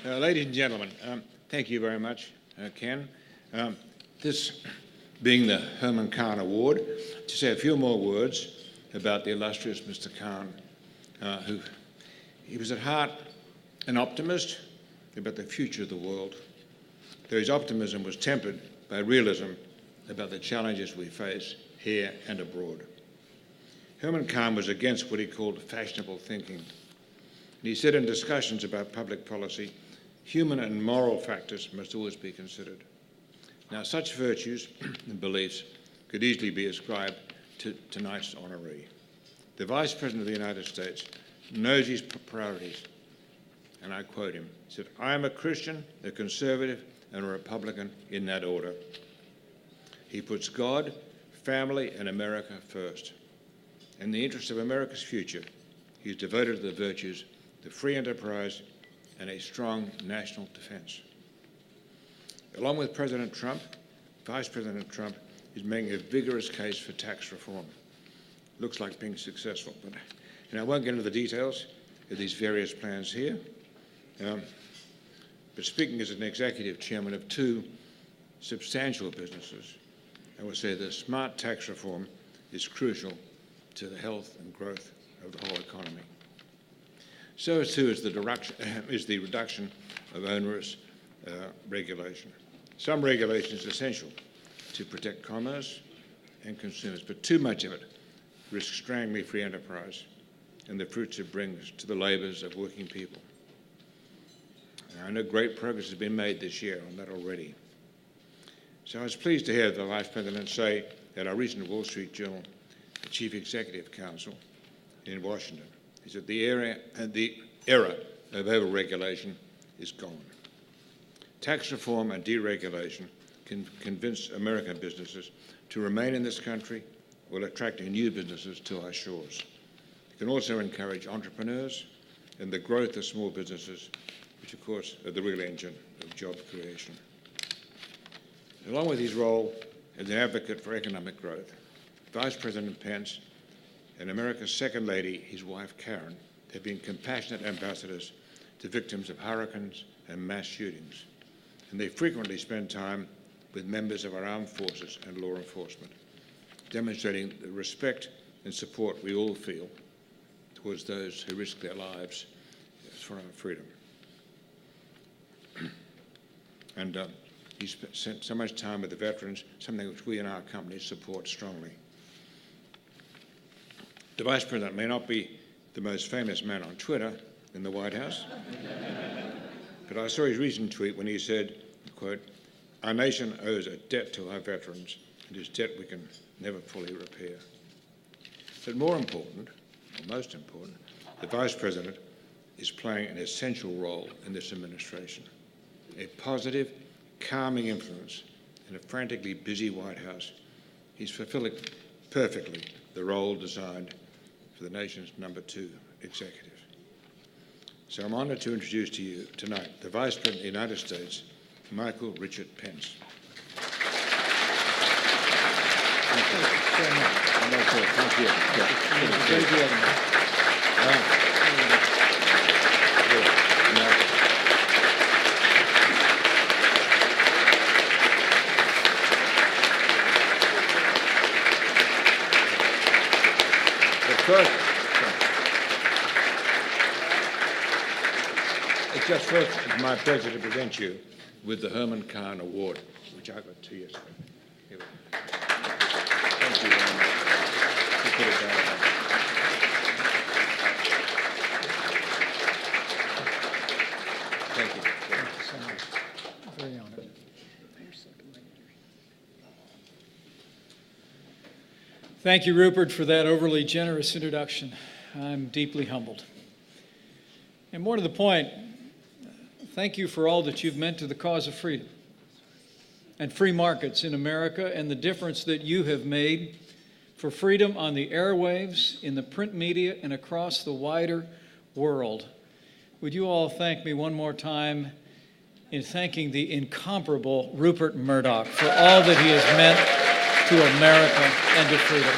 Ladies and gentlemen, thank you very much, Ken. This being the Herman Kahn Award, to say a few more words about the illustrious Mr. Kahn, he was at heart an optimist about the future of the world, though his optimism was tempered by realism about the challenges we face here and abroad. Herman Kahn was against what he called fashionable thinking. And he said in discussions about public policy, human and moral factors must always be considered. Now, such virtues and beliefs could easily be ascribed to tonight's honoree. The Vice President of the United States knows his priorities, and I quote him. He said, "I am a Christian, a conservative, and a Republican in that order." He puts God, family, and America first. In the interest of America's future, he is devoted to the virtues of free enterprise and a strong national defense. Along with President Trump, Vice President Trump is making a vigorous case for tax reform. Looks like being successful, but I won't get into the details of these various plans here. But speaking as an executive chairman of two substantial businesses, I would say that smart tax reform is crucial to the health and growth of the whole economy. So too is the reduction of onerous regulation. Some regulation is essential to protect commerce and consumers, but too much of it risks strangling free enterprise and the fruits it brings to the labours of working people. I know great progress has been made this year on that already. So I was pleased to hear the Vice President say at our recent Wall Street Journal, the Chief Executive Council in Washington, he said the era of over-regulation is gone. Tax reform and deregulation can convince American businesses to remain in this country while attracting new businesses to our shores. It can also encourage entrepreneurs and the growth of small businesses, which of course are the real engine of job creation. Along with his role as an advocate for economic growth, Vice President Pence and America's second lady, his wife Karen, have been compassionate ambassadors to victims of hurricanes and mass shootings. And they frequently spend time with members of our armed forces and law enforcement, demonstrating the respect and support we all feel towards those who risk their lives for our freedom. And he spent so much time with the veterans, something which we in our company support strongly. The Vice President may not be the most famous man on Twitter in the White House, but I saw his recent tweet when he said, quote, "Our nation owes a debt to our veterans, and this debt we can never fully repair." But more important, or most important, the Vice President is playing an essential role in this administration, a positive, calming influence in a frantically busy White House. He's fulfilling perfectly the role designed for the nation's number 2 executive. So I'm honored to introduce to you tonight the Vice President of the United States, Michael Richard Pence. Thank you. Thank you. First, it's my pleasure to present you with the Herman Kahn Award, which I got 2 years ago. Here we go. Thank you very much. You put it down. Thank you. Thank you so much. Very honored. Thank you, Rupert, for that overly generous introduction. I'm deeply humbled. And more to the point, thank you for all that you've meant to the cause of freedom and free markets in America and the difference that you have made for freedom on the airwaves, in the print media, and across the wider world. Would you all thank me one more time in thanking the incomparable Rupert Murdoch for all that he has meant to America and to freedom.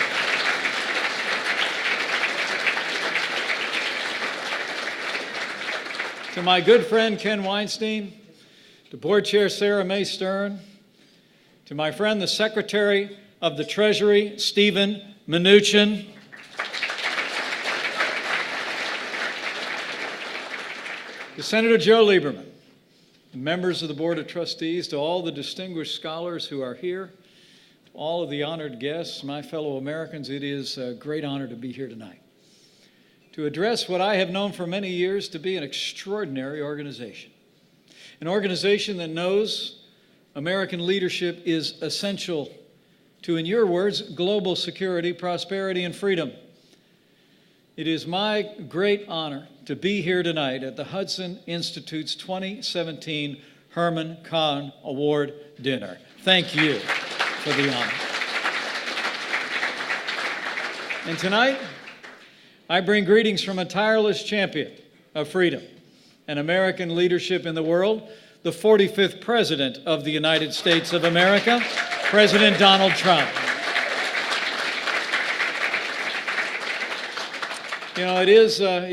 to my good friend Ken Weinstein, to Board Chair Sarah May Stern, to my friend the Secretary of the Treasury, Stephen Mnuchin, to Senator Joe Lieberman, members of the Board of Trustees, to all the distinguished scholars who are here, all of the honored guests, my fellow Americans, it is a great honor to be here tonight to address what I have known for many years to be an extraordinary organization, an organization that knows American leadership is essential to, in your words, global security, prosperity, and freedom. It is my great honor to be here tonight at the Hudson Institute's 2017 Herman Kahn Award Dinner. Thank you for the honor. And tonight, I bring greetings from a tireless champion of freedom and American leadership in the world, the 45th President of the United States of America, President Donald Trump. You know, it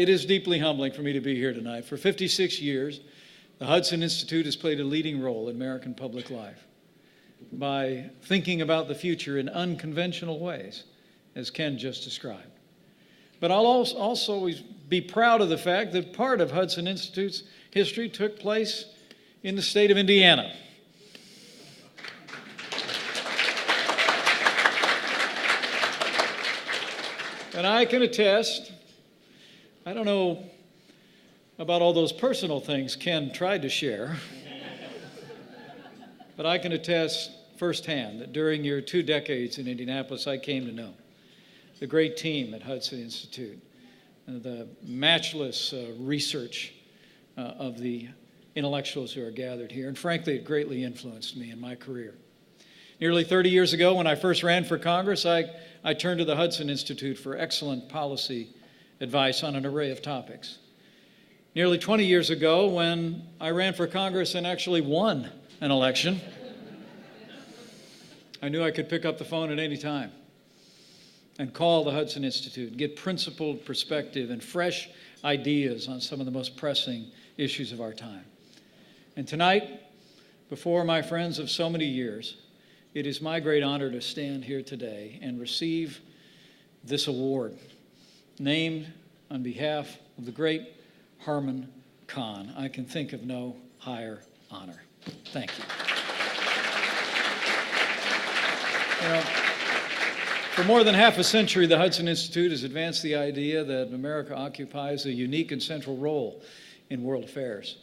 is deeply humbling for me to be here tonight. For 56 years, the Hudson Institute has played a leading role in American public life by thinking about the future in unconventional ways, as Ken just described. But I'll also always be proud of the fact that part of Hudson Institute's history took place in the state of Indiana. And I can attest, I don't know about all those personal things Ken tried to share, but I can attest firsthand that during your 2 decades in Indianapolis, I came to know the great team at Hudson Institute, the matchless research of the intellectuals who are gathered here, and frankly, it greatly influenced me in my career. Nearly 30 years ago, when I first ran for Congress, I turned to the Hudson Institute for excellent policy advice on an array of topics. Nearly 20 years ago, when I ran for Congress and actually won an election, I knew I could pick up the phone at any time and call the Hudson Institute, get principled perspective and fresh ideas on some of the most pressing issues of our time. And tonight, before my friends of so many years, it is my great honor to stand here today and receive this award, named on behalf of the great Herman Kahn. I can think of no higher honor. Thank you. You know, for more than half a century, the Hudson Institute has advanced the idea that America occupies a unique and central role in world affairs,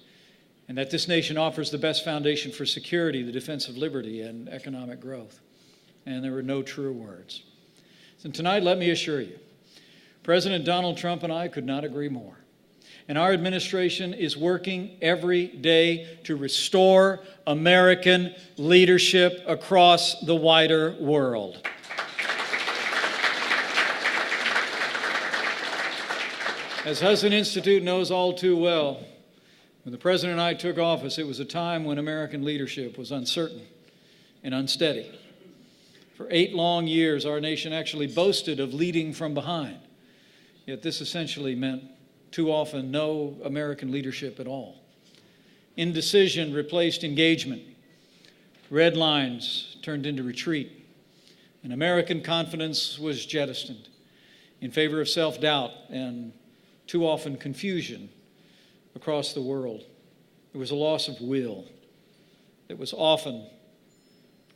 and that this nation offers the best foundation for security, the defense of liberty, and economic growth. And there were no truer words. So tonight, let me assure you, President Donald Trump and I could not agree more. And our administration is working every day to restore American leadership across the wider world. As Hudson Institute knows all too well, when the President and I took office, it was a time when American leadership was uncertain and unsteady. For 8 long years, our nation actually boasted of leading from behind. Yet this essentially meant too often no American leadership at all. Indecision replaced engagement. Red lines turned into retreat. And American confidence was jettisoned in favor of self-doubt and too often confusion across the world. There was a loss of will that was often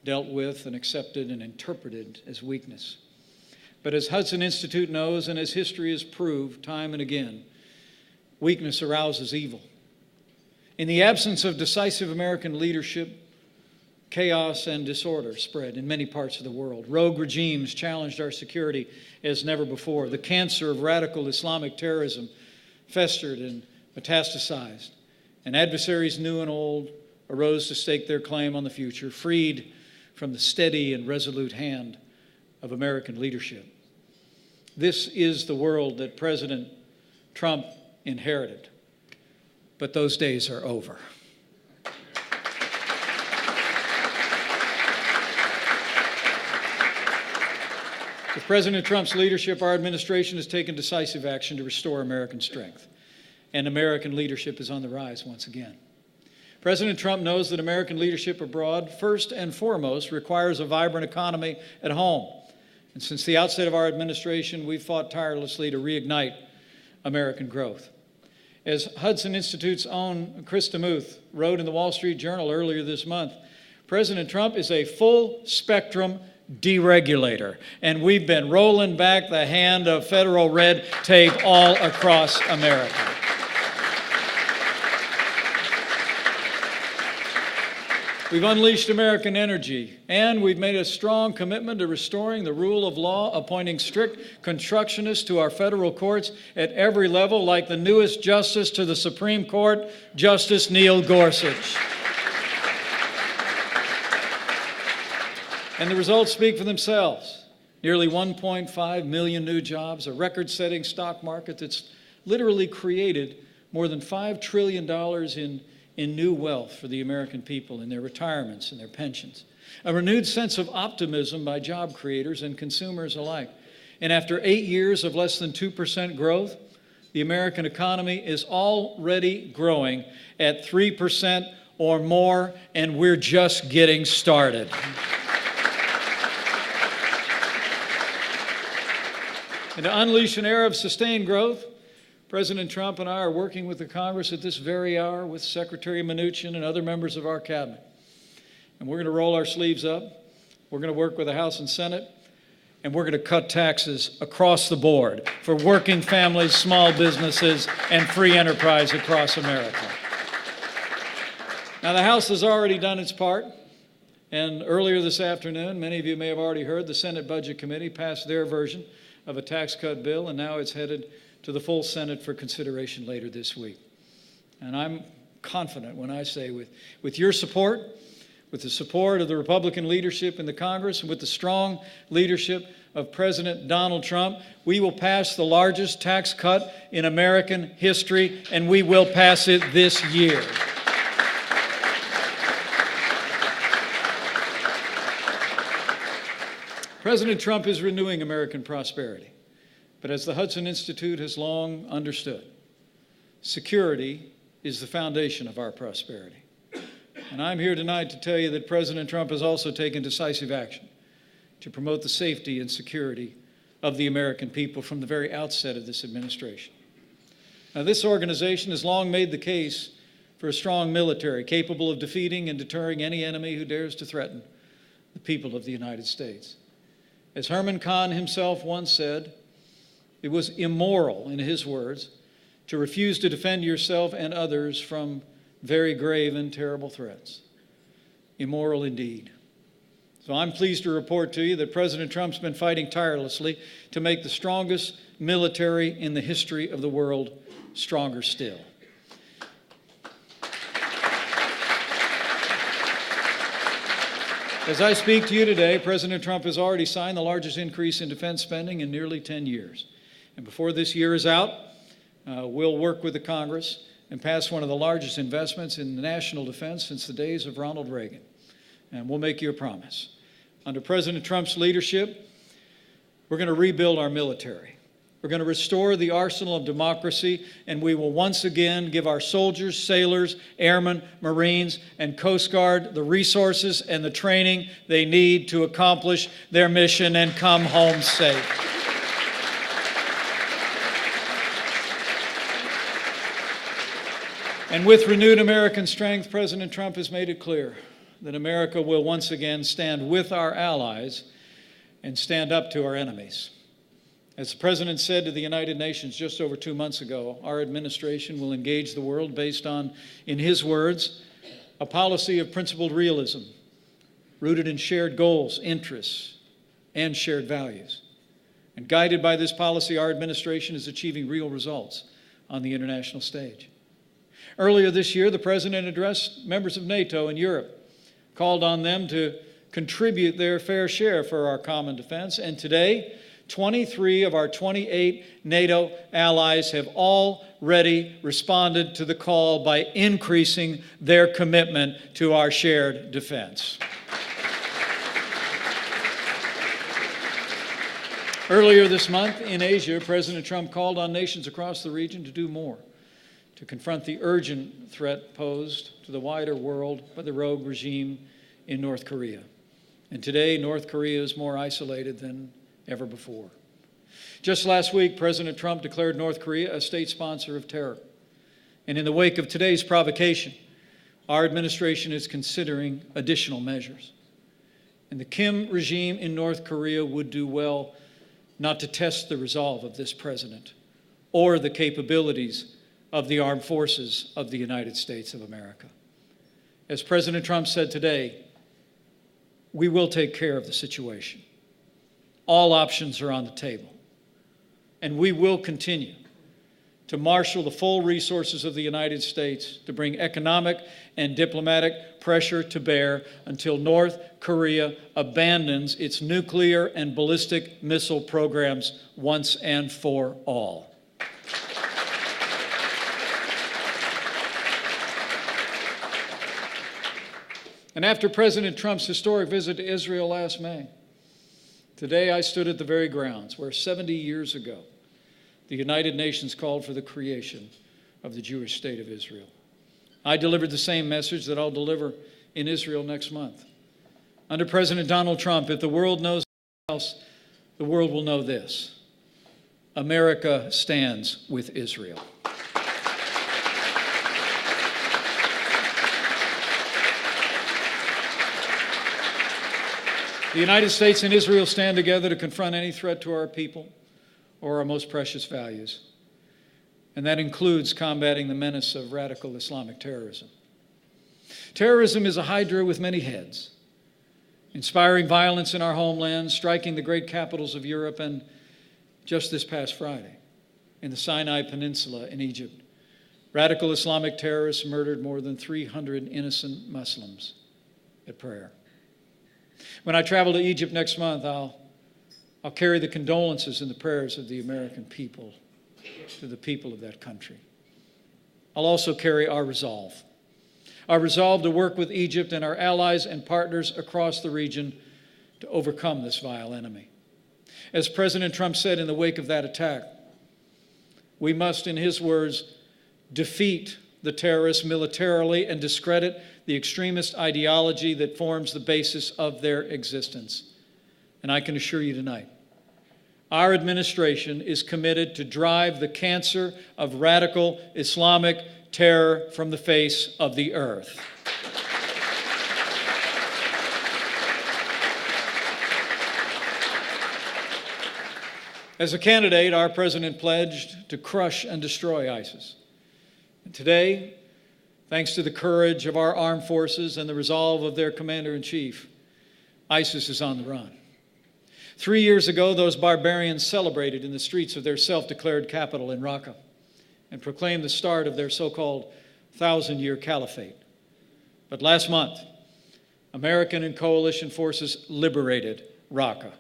dealt with and accepted and interpreted as weakness. But as Hudson Institute knows, and as history has proved time and again, weakness arouses evil. In the absence of decisive American leadership, chaos and disorder spread in many parts of the world. Rogue regimes challenged our security as never before. The cancer of radical Islamic terrorism festered and metastasized, and adversaries new and old arose to stake their claim on the future, freed from the steady and resolute hand of American leadership. This is the world that President Trump inherited, but those days are over. With President Trump's leadership, our administration has taken decisive action to restore American strength. and American leadership is on the rise once again. President Trump knows that American leadership abroad, first and foremost, requires a vibrant economy at home. And since the outset of our administration, we've fought tirelessly to reignite American growth. As Hudson Institute's own Chris DeMuth wrote in the Wall Street Journal earlier this month, President Trump is a full-spectrum deregulator, and we've been rolling back the hand of federal red tape all across America. We've unleashed American energy, and we've made a strong commitment to restoring the rule of law, appointing strict constructionists to our federal courts at every level, like the newest justice to the Supreme Court, Justice Neil Gorsuch. And the results speak for themselves. Nearly 1.5 million new jobs, a record-setting stock market that's literally created more than $5 trillion in new wealth for the American people in their retirements and their pensions. A renewed sense of optimism by job creators and consumers alike. And after 8 years of less than 2% growth, the American economy is already growing at 3% or more, and we're just getting started. And to unleash an era of sustained growth, President Trump and I are working with the Congress at this very hour with Secretary Mnuchin and other members of our cabinet. And we're going to roll our sleeves up. We're going to work with the House and Senate, and we're going to cut taxes across the board for working families, small businesses, and free enterprise across America. Now, the House has already done its part, and earlier this afternoon, many of you may have already heard, the Senate Budget Committee passed their version of a tax cut bill, and now it's headed to the full Senate for consideration later this week. And I'm confident when I say with your support, with the support of the Republican leadership in the Congress, and with the strong leadership of President Donald Trump, we will pass the largest tax cut in American history, and we will pass it this year. President Trump is renewing American prosperity. But as the Hudson Institute has long understood, security is the foundation of our prosperity. And I'm here tonight to tell you that President Trump has also taken decisive action to promote the safety and security of the American people from the very outset of this administration. Now, this organization has long made the case for a strong military capable of defeating and deterring any enemy who dares to threaten the people of the United States. As Herman Kahn himself once said, it was immoral, in his words, to refuse to defend yourself and others from very grave and terrible threats. Immoral indeed. So I'm pleased to report to you that President Trump's been fighting tirelessly to make the strongest military in the history of the world stronger still. As I speak to you today, President Trump has already signed the largest increase in defense spending in nearly 10 years. And before this year is out, we'll work with the Congress and pass one of the largest investments in national defense since the days of Ronald Reagan. And we'll make you a promise. Under President Trump's leadership, we're going to rebuild our military. We're going to restore the arsenal of democracy, and we will once again give our soldiers, sailors, airmen, Marines, and Coast Guard the resources and the training they need to accomplish their mission and come home safe. And with renewed American strength, President Trump has made it clear that America will once again stand with our allies and stand up to our enemies. As the President said to the United Nations just over 2 months ago, our administration will engage the world based on, in his words, a policy of principled realism, rooted in shared goals, interests, and shared values. And guided by this policy, our administration is achieving real results on the international stage. Earlier this year, the President addressed members of NATO and Europe, called on them to contribute their fair share for our common defense, and today, 23 of our 28 NATO allies have already responded to the call by increasing their commitment to our shared defense. Earlier this month in Asia, President Trump called on nations across the region to do more to confront the urgent threat posed to the wider world by the rogue regime in North Korea. And today, North Korea is more isolated than ever before. Just last week, President Trump declared North Korea a state sponsor of terror. And in the wake of today's provocation, our administration is considering additional measures. And the Kim regime in North Korea would do well not to test the resolve of this president or the capabilities of the armed forces of the United States of America. As President Trump said today, we will take care of the situation. All options are on the table. And we will continue to marshal the full resources of the United States to bring economic and diplomatic pressure to bear until North Korea abandons its nuclear and ballistic missile programs once and for all. And after President Trump's historic visit to Israel last May, today I stood at the very grounds where 70 years ago, the United Nations called for the creation of the Jewish state of Israel. I delivered the same message that I'll deliver in Israel next month. Under President Donald Trump, if the world knows nothing else, the world will know this: America stands with Israel. The United States and Israel stand together to confront any threat to our people or our most precious values. And that includes combating the menace of radical Islamic terrorism. Terrorism is a hydra with many heads, inspiring violence in our homeland, striking the great capitals of Europe, and just this past Friday, in the Sinai Peninsula in Egypt, radical Islamic terrorists murdered more than 300 innocent Muslims at prayer. When I travel to Egypt next month, I'll carry the condolences and the prayers of the American people to the people of that country. I'll also carry our resolve to work with Egypt and our allies and partners across the region to overcome this vile enemy. As President Trump said in the wake of that attack, we must, in his words, defeat the terrorists militarily and discredit the extremist ideology that forms the basis of their existence. And I can assure you tonight, our administration is committed to drive the cancer of radical Islamic terror from the face of the earth. As a candidate, our president pledged to crush and destroy ISIS. And today, thanks to the courage of our armed forces and the resolve of their commander-in-chief, ISIS is on the run. 3 years ago, those barbarians celebrated in the streets of their self-declared capital in Raqqa and proclaimed the start of their so-called 1,000-year caliphate. But last month, American and coalition forces liberated Raqqa.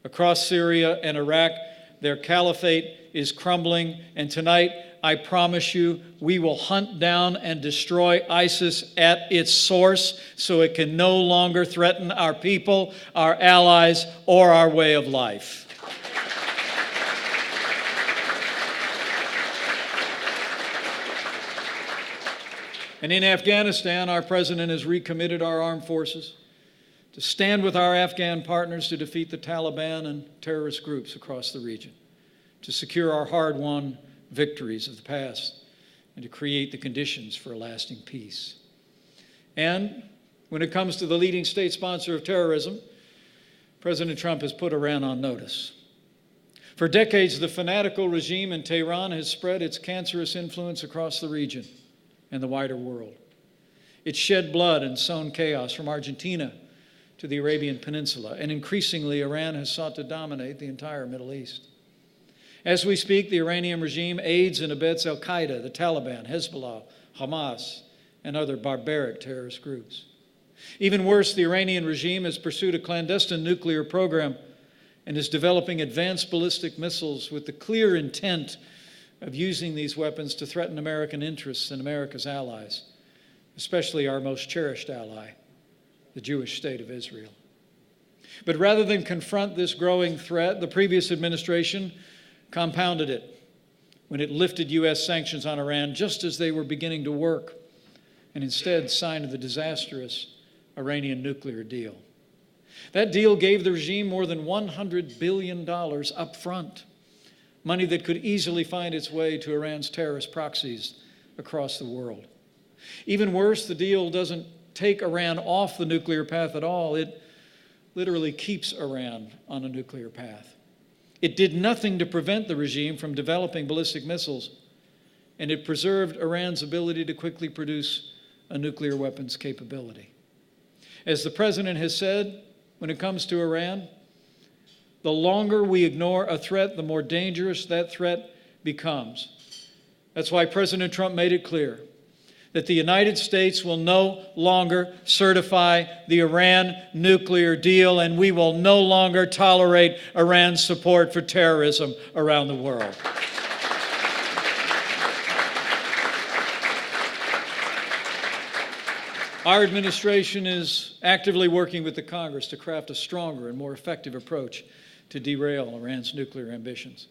Across Syria and Iraq, their caliphate is crumbling, and tonight, I promise you, we will hunt down and destroy ISIS at its source so it can no longer threaten our people, our allies, or our way of life. And in Afghanistan, our president has recommitted our armed forces to stand with our Afghan partners to defeat the Taliban and terrorist groups across the region, to secure our hard-won victories of the past, and to create the conditions for a lasting peace. And when it comes to the leading state sponsor of terrorism, President Trump has put Iran on notice. For decades, the fanatical regime in Tehran has spread its cancerous influence across the region and the wider world. It's shed blood and sown chaos from Argentina to the Arabian Peninsula, and increasingly, Iran has sought to dominate the entire Middle East. As we speak, the Iranian regime aids and abets al-Qaeda, the Taliban, Hezbollah, Hamas, and other barbaric terrorist groups. Even worse, the Iranian regime has pursued a clandestine nuclear program and is developing advanced ballistic missiles with the clear intent of using these weapons to threaten American interests and America's allies, especially our most cherished ally, the Jewish state of Israel. But rather than confront this growing threat, the previous administration compounded it when it lifted U.S. sanctions on Iran just as they were beginning to work, and instead signed the disastrous Iranian nuclear deal. That deal gave the regime more than $100 billion up front, money that could easily find its way to Iran's terrorist proxies across the world. Even worse, the deal doesn't take Iran off the nuclear path at all. It literally keeps Iran on a nuclear path. It did nothing to prevent the regime from developing ballistic missiles, and it preserved Iran's ability to quickly produce a nuclear weapons capability. As the president has said, when it comes to Iran, the longer we ignore a threat, the more dangerous that threat becomes. That's why President Trump made it clear that the United States will no longer certify the Iran nuclear deal, and we will no longer tolerate Iran's support for terrorism around the world. Our administration is actively working with the Congress to craft a stronger and more effective approach to derail Iran's nuclear ambitions.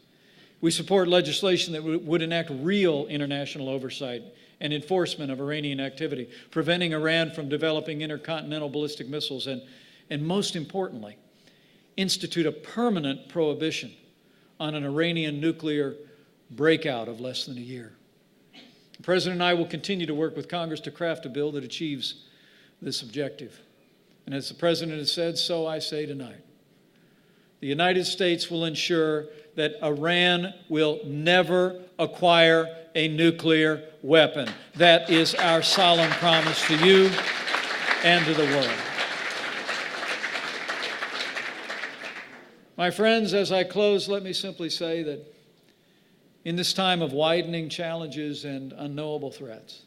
We support legislation that would enact real international oversight and enforcement of Iranian activity, preventing Iran from developing intercontinental ballistic missiles, and most importantly, institute a permanent prohibition on an Iranian nuclear breakout of less than a year. The President and I will continue to work with Congress to craft a bill that achieves this objective. And as the President has said, so I say tonight. The United States will ensure that Iran will never acquire a nuclear weapon. That is our solemn promise to you and to the world. My friends, as I close, let me simply say that in this time of widening challenges and unknowable threats,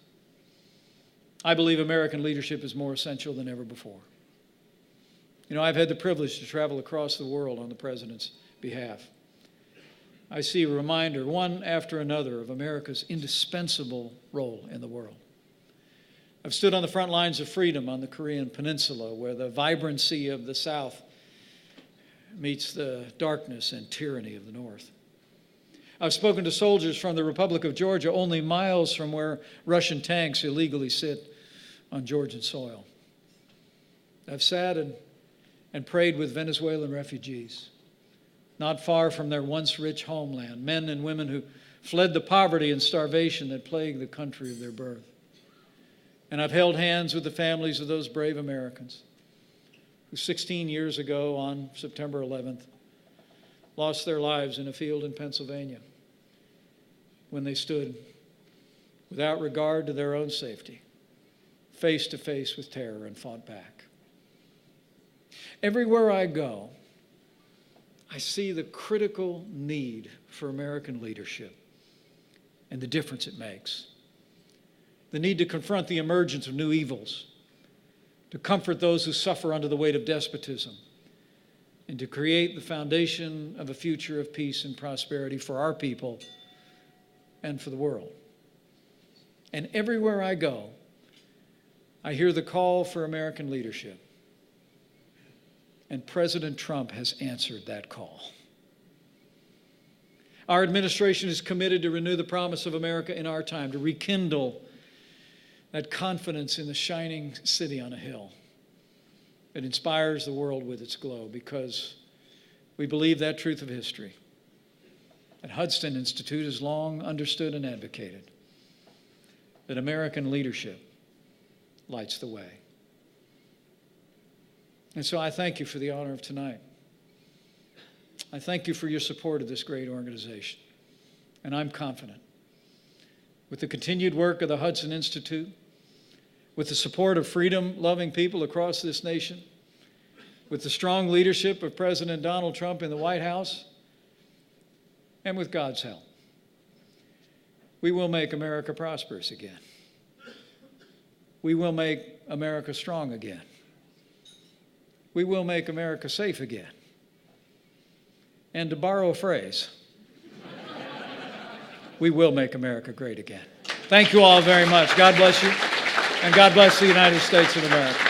I believe American leadership is more essential than ever before. You know, I've had the privilege to travel across the world on the President's behalf. I see a reminder, one after another, of America's indispensable role in the world. I've stood on the front lines of freedom on the Korean Peninsula, where the vibrancy of the South meets the darkness and tyranny of the North. I've spoken to soldiers from the Republic of Georgia, only miles from where Russian tanks illegally sit on Georgian soil. I've sat and prayed with Venezuelan refugees, not far from their once rich homeland, men and women who fled the poverty and starvation that plagued the country of their birth. And I've held hands with the families of those brave Americans who 16 years ago on September 11th lost their lives in a field in Pennsylvania when they stood without regard to their own safety, face to face with terror, and fought back. Everywhere I go, I see the critical need for American leadership and the difference it makes. The need to confront the emergence of new evils, to comfort those who suffer under the weight of despotism, and to create the foundation of a future of peace and prosperity for our people and for the world. And everywhere I go, I hear the call for American leadership. And President Trump has answered that call. Our administration is committed to renew the promise of America in our time, to rekindle that confidence in the shining city on a hill that inspires the world with its glow, because we believe that truth of history. At Hudson Institute has long understood and advocated that American leadership lights the way. And so I thank you for the honor of tonight. I thank you for your support of this great organization. And I'm confident, with the continued work of the Hudson Institute, with the support of freedom-loving people across this nation, with the strong leadership of President Donald Trump in the White House, and with God's help, we will make America prosperous again. We will make America strong again. We will make America safe again. And to borrow a phrase, we will make America great again. Thank you all very much. God bless you, and God bless the United States of America.